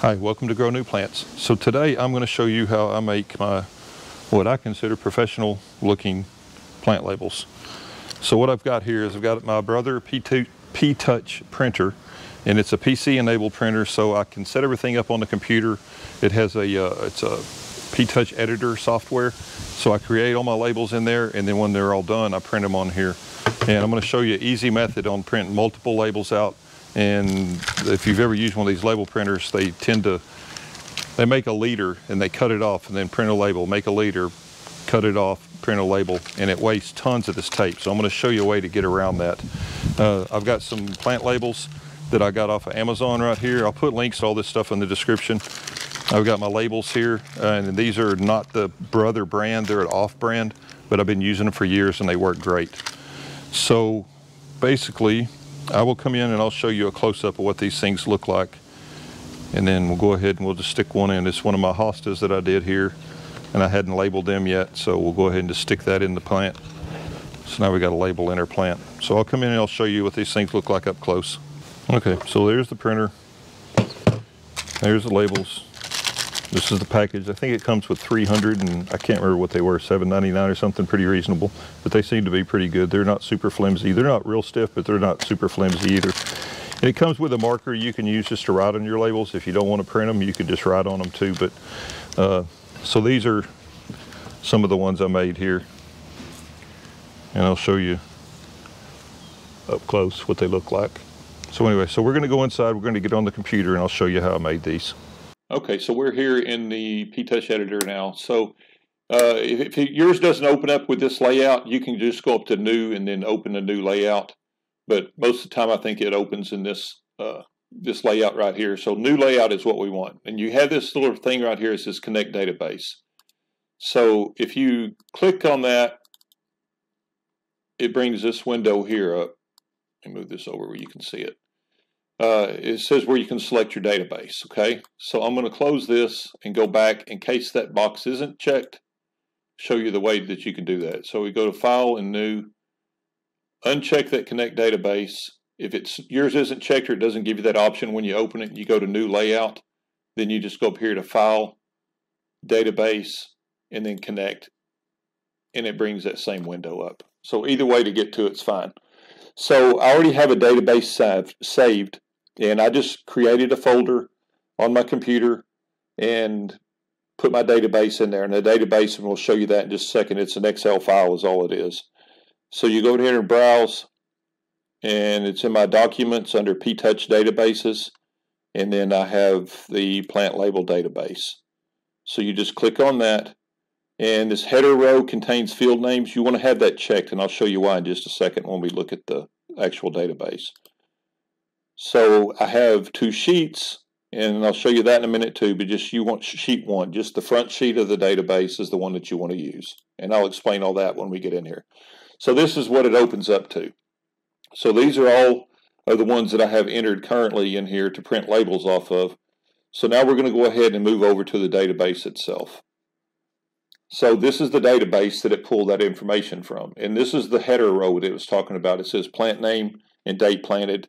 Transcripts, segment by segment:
Hi, welcome to Grow New Plants. So today I'm going to show you how I make my what I consider professional looking plant labels. So what I've got here is I've got my Brother P-Touch printer, and it's a PC enabled printer, so I can set everything up on the computer. It has it's a P-Touch editor software, so I create all my labels in there, and then when they're all done I print them on here. And I'm going to show you an easy method on printing multiple labels out. And if you've ever used one of these label printers, they make a leader and they cut it off and then print a label, make a leader, cut it off, print a label, and it wastes tons of this tape. So I'm going to show you a way to get around that. I've got some plant labels that I got off of Amazon right here. I'll put links to all this stuff in the description. I've got my labels here, and these are not the Brother brand, they're an off brand, but I've been using them for years and they work great. So basically, I will come in and I'll show you a close-up of what these things look like, and then we'll go ahead and we'll just stick one in. It's one of my hostas that I did here, and I hadn't labeled them yet, so we'll go ahead and just stick that in the plant. So now we got a label in our plant. So I'll come in and I'll show you what these things look like up close. Okay, so there's the printer, there's the labels. This is the package. I think it comes with 300, and I can't remember what they were, $7.99 or something, pretty reasonable. But they seem to be pretty good. They're not super flimsy. They're not real stiff, but they're not super flimsy either. And it comes with a marker you can use just to write on your labels. If you don't want to print them, you could just write on them too. But so these are some of the ones I made here. And I'll show you up close what they look like. So anyway, so we're going to go inside. We're going to get on the computer, and I'll show you how I made these. Okay, so we're here in the P-Touch editor now. So if yours doesn't open up with this layout, you can just go up to New and then open a new layout. But most of the time, I think it opens in this this layout right here. So New Layout is what we want. And you have this little thing right here. It says Connect Database. So if you click on that, it brings this window here up. Let me move this over where you can see it. It says where you can select your database. Okay, so I'm going to close this and go back in case that box isn't checked, show you the way that you can do that. So we go to File and New, uncheck that Connect Database. If yours isn't checked or it doesn't give you that option when you open it, you go to New Layout, then you just go up here to File, Database, and then Connect, and it brings that same window up. So either way to get to it's fine. So I already have a database saved, and I just created a folder on my computer and put my database in there. And the database, and we'll show you that in just a second, it's an Excel file is all it is. So you go here and browse, and it's in my documents under P-Touch databases, and then I have the plant label database. So you just click on that, and this header row contains field names. You want to have that checked, and I'll show you why in just a second when we look at the actual database. So I have two sheets, and I'll show you that in a minute too, but just you want sheet one. Just the front sheet of the database is the one that you want to use. And I'll explain all that when we get in here. So this is what it opens up to. So these are all of the ones that I have entered currently in here to print labels off of. So now we're going to go ahead and move over to the database itself. So this is the database that it pulled that information from. And this is the header row that it was talking about. It says plant name and date planted.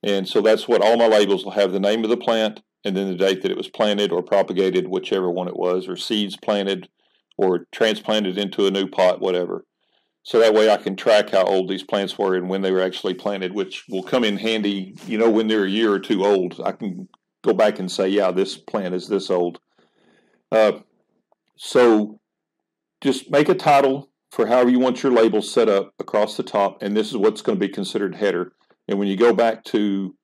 And so that's what all my labels will have, the name of the plant and then the date that it was planted or propagated, whichever one it was, or seeds planted or transplanted into a new pot, whatever. So that way I can track how old these plants were and when they were actually planted, which will come in handy, you know, when they're a year or two old. I can go back and say, yeah, this plant is this old. So just make a title for however you want your labels set up across the top, and this is what's going to be considered header. And when you go back to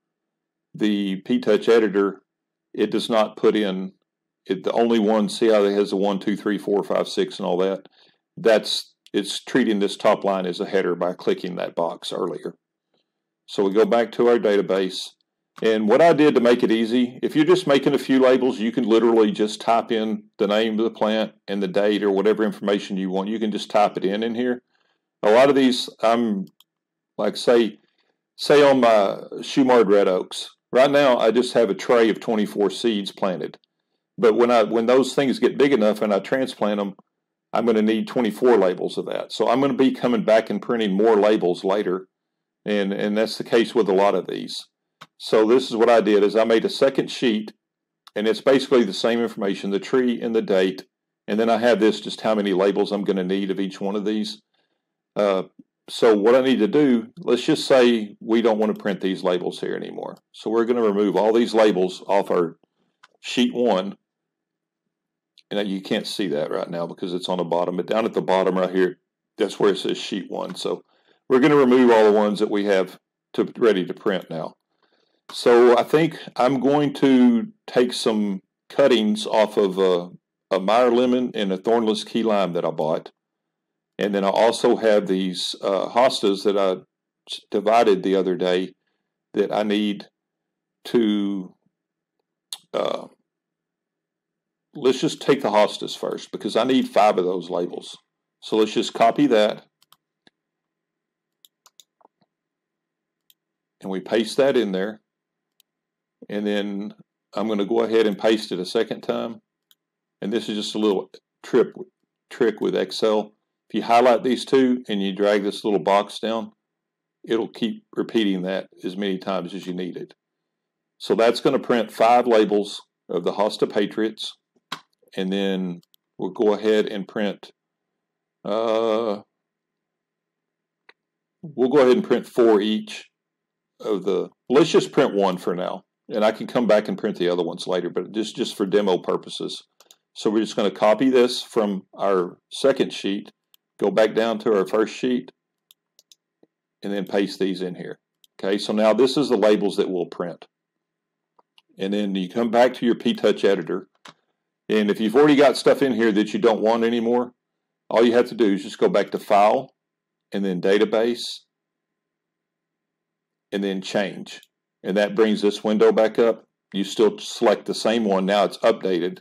the P-Touch editor, it does not put in the only one. See how it has a 1, 2, 3, 4, 5, 6, and all that. It's treating this top line as a header by clicking that box earlier. So we go back to our database. And what I did to make it easy, if you're just making a few labels, you can literally just type in the name of the plant and the date or whatever information you want. You can just type it in here. A lot of these, I'm like, say on my Shumard Red Oaks. Right now, I just have a tray of 24 seeds planted. But when those things get big enough and I transplant them, I'm going to need 24 labels of that. So I'm going to be coming back and printing more labels later. And that's the case with a lot of these. So this is what I did, is I made a second sheet And it's basically the same information, the tree and the date. And then I have this, just how many labels I'm going to need of each one of these. So what I need to do, let's just say we don't want to print these labels here anymore. So we're going to remove all these labels off our sheet 1. And you can't see that right now because it's on the bottom, but down at the bottom right here, that's where it says sheet 1. So we're going to remove all the ones that we have ready to print now. So I think I'm going to take some cuttings off of a Meyer lemon and a thornless key lime that I bought. And then I also have these hostas that I divided the other day that I need to, let's just take the hostas first because I need 5 of those labels. So let's just copy that. And we paste that in there. And then I'm going to go ahead and paste it a second time. And this is just a little trick with Excel. If you highlight these two and you drag this little box down, it'll keep repeating that as many times as you need it. So that's going to print 5 labels of the Hosta Patriots. And then we'll go ahead and print, we'll go ahead and print 4 each of the, let's just print 1 for now. And I can come back and print the other ones later, but just for demo purposes. So we're just going to copy this from our second sheet, go back down to our first sheet, and then paste these in here. Okay, so now this is the labels that we'll print. And then you come back to your P-Touch editor. And if you've already got stuff in here that you don't want anymore, all you have to do is just go back to File, and then Database, and then Change. And that brings this window back up. You still select the same one. Now it's updated.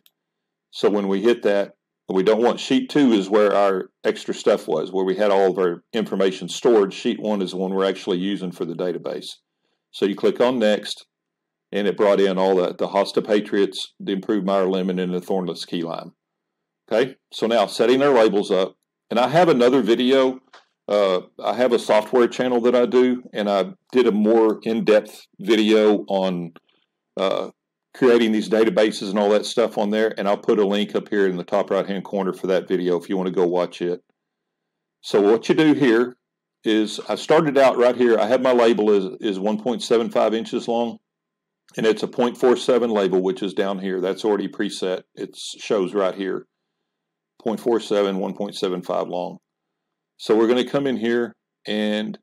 So when we hit that, we don't want sheet 2 is where our extra stuff was, where we had all of our information stored. Sheet 1 is the one we're actually using for the database. So you click on Next, and it brought in all the Hosta Patriots, the improved Meyer lemon, and the thornless key lime. Okay, so now setting our labels up. And I have another video. I have a software channel that I do, and I did a more in-depth video on creating these databases and all that stuff on there, and I'll put a link up here in the top right-hand corner for that video if you want to go watch it. So what you do here is, I started out right here. I have my label is 1.75 inches long, and it's a 0.47 label, which is down here. That's already preset. It shows right here, 0.47, 1.75 long. So we're going to come in here and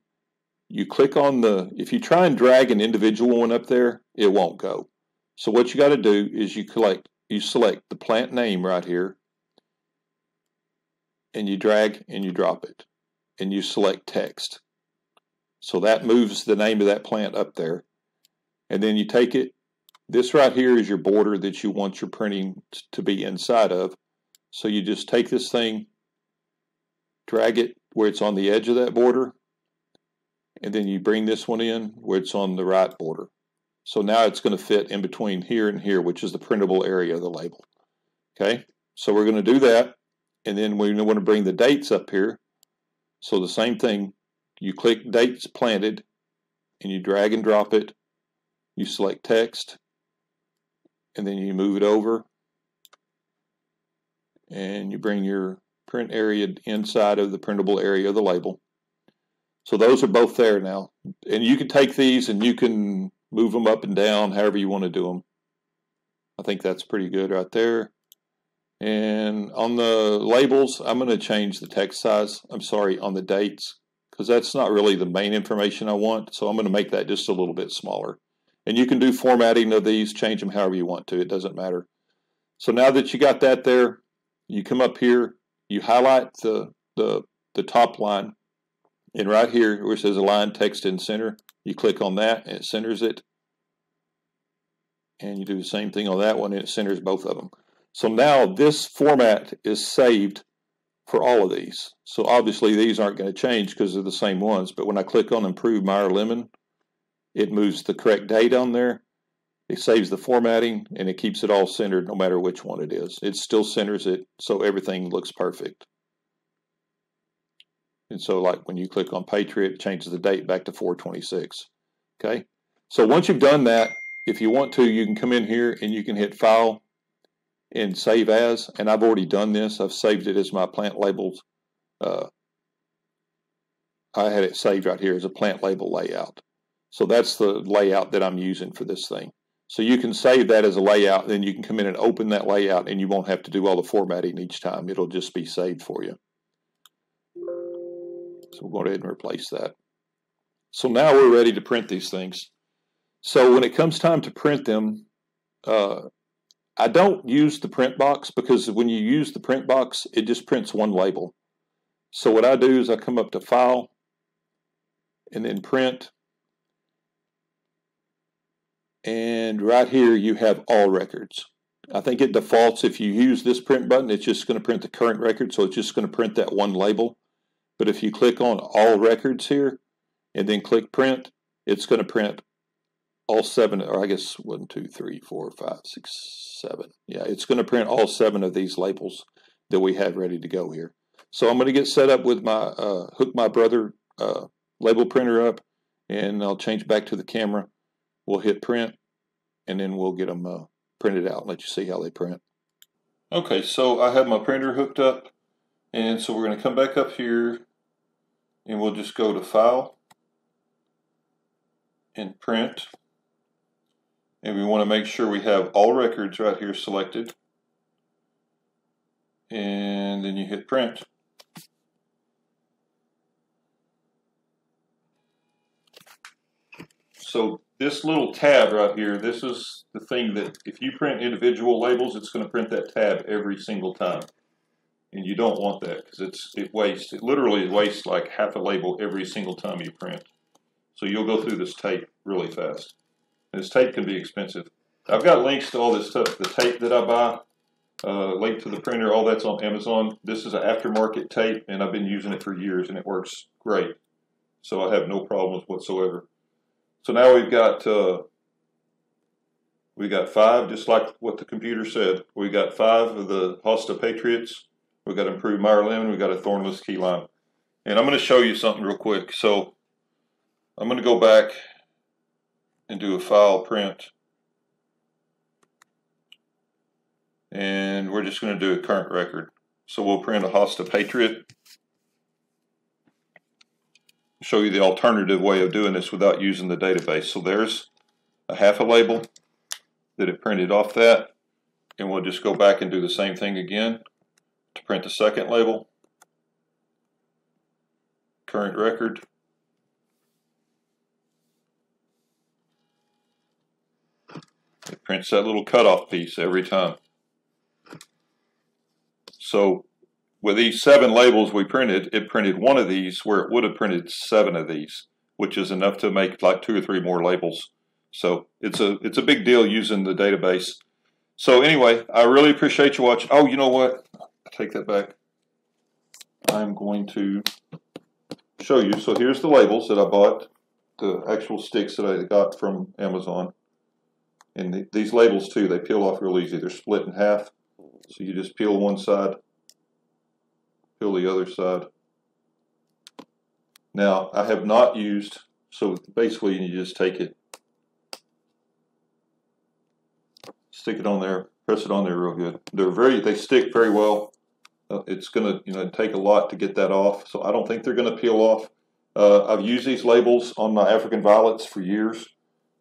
you click on if you try and drag an individual one up there, it won't go. So what you got to do is you select the plant name right here, and you drag and you drop it, and you select text. So that moves the name of that plant up there. And then you take it, this right here is your border that you want your printing to be inside of. So you just take this thing, drag it where it's on the edge of that border, and then you bring this one in where it's on the right border. So now it's going to fit in between here and here, which is the printable area of the label. Okay, so we're going to do that, and then we want to bring the dates up here. So the same thing, you click Dates Planted, and you drag and drop it. You select Text, and then you move it over, and you bring your print area inside of the printable area of the label. So those are both there now. And you can take these and you can move them up and down however you want to do them. I think that's pretty good right there. And on the labels, I'm going to change the text size. I'm sorry, on the dates, because that's not really the main information I want. So I'm going to make that just a little bit smaller. And you can do formatting of these, change them however you want to. It doesn't matter. So now that you got that there, you come up here, you highlight the top line. And right here where it says Align Text in Center, you click on that and it centers it. And you do the same thing on that one and it centers both of them. So now this format is saved for all of these. So obviously these aren't going to change because they're the same ones. But when I click on Improve Meyer Lemon, it moves the correct date on there. It saves the formatting and it keeps it all centered no matter which one it is. It still centers it so everything looks perfect. And so like when you click on Patriot, it changes the date back to 4/26. Okay. So once you've done that, if you want to, you can come in here and you can hit File and Save As. And I've already done this. I've saved it as my plant labels. I had it saved right here as a plant label layout. So that's the layout that I'm using for this thing. So you can save that as a layout, then you can come in and open that layout, and you won't have to do all the formatting each time. It'll just be saved for you. So we'll go ahead and replace that. So now we're ready to print these things. So when it comes time to print them, I don't use the print box, because when you use the print box, it just prints one label. So what I do is I come up to File and then Print. And right here you have all records. I think it defaults, if you use this print button, it's just going to print the current record, so it's just going to print that one label. But if you click on all records here and then click print, it's going to print all 7, or I guess 1, 2, 3, 4, 5, 6, 7. Yeah, it's going to print all 7 of these labels that we have ready to go here. So I'm going to get set up with my hook my brother label printer up, and I'll change back to the camera. We'll hit print, and then we'll get them printed out and let you see how they print. Okay, so I have my printer hooked up, and so we're going to come back up here, and we'll just go to File and Print. And we want to make sure we have all records right here selected. And then you hit Print. So this little tab right here, this is the thing that if you print individual labels, it's going to print that tab every single time. And you don't want that, because it literally wastes like half a label every single time you print. So you'll go through this tape really fast. And this tape can be expensive. I've got links to all this stuff. The tape that I buy, link to the printer, all that's on Amazon. This is an aftermarket tape, and I've been using it for years, and it works great. So I have no problems whatsoever. So now we've got 5, just like what the computer said. We got 5 of the Hosta Patriots. We've got improved Meyer lemon. We've got a thornless key lime. And I'm going to show you something real quick. So I'm going to go back and do a file print. And we're just going to do a current record. So we'll print a Hosta Patriot. Show you the alternative way of doing this without using the database. So there's a half a label that it printed off that, and we'll just go back and do the same thing again to print the second label, current record. It prints that little cutoff piece every time. So with these 7 labels we printed, it printed 1 of these where it would have printed 7 of these, which is enough to make like 2 or 3 more labels. So it's a big deal using the database. So anyway, I really appreciate you watching. Oh, you know what? I take that back. I'm going to show you. So here's the labels that I bought, the actual sticks that I got from Amazon. And these labels too, they peel off real easy. They're split in half. So you just peel one side, peel the other side. Now, I have not used, so basically you just take it, stick it on there, press it on there real good. They stick very well. It's going to take a lot to get that off, so I don't think they're going to peel off. I've used these labels on my African violets for years,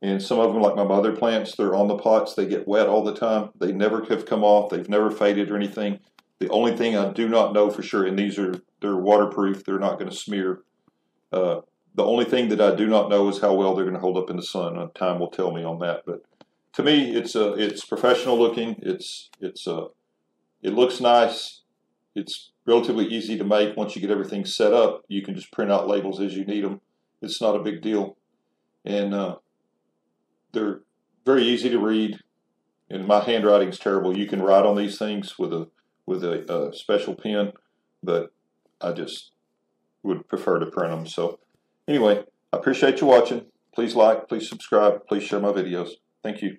and some of them, like my mother plants, they're on the pots. They get wet all the time. They never have come off. They've never faded or anything. The only thing I do not know for sure, and they're waterproof, they're not going to smear. The only thing that I do not know is how well they're going to hold up in the sun. Time will tell me on that. But to me, it's professional looking. It looks nice. It's relatively easy to make. Once you get everything set up, you can just print out labels as you need them. It's not a big deal, and they're very easy to read. And my handwriting's terrible. You can write on these things with a special pen, but I just would prefer to print them. So anyway, I appreciate you watching. Please like, please subscribe, please share my videos. Thank you.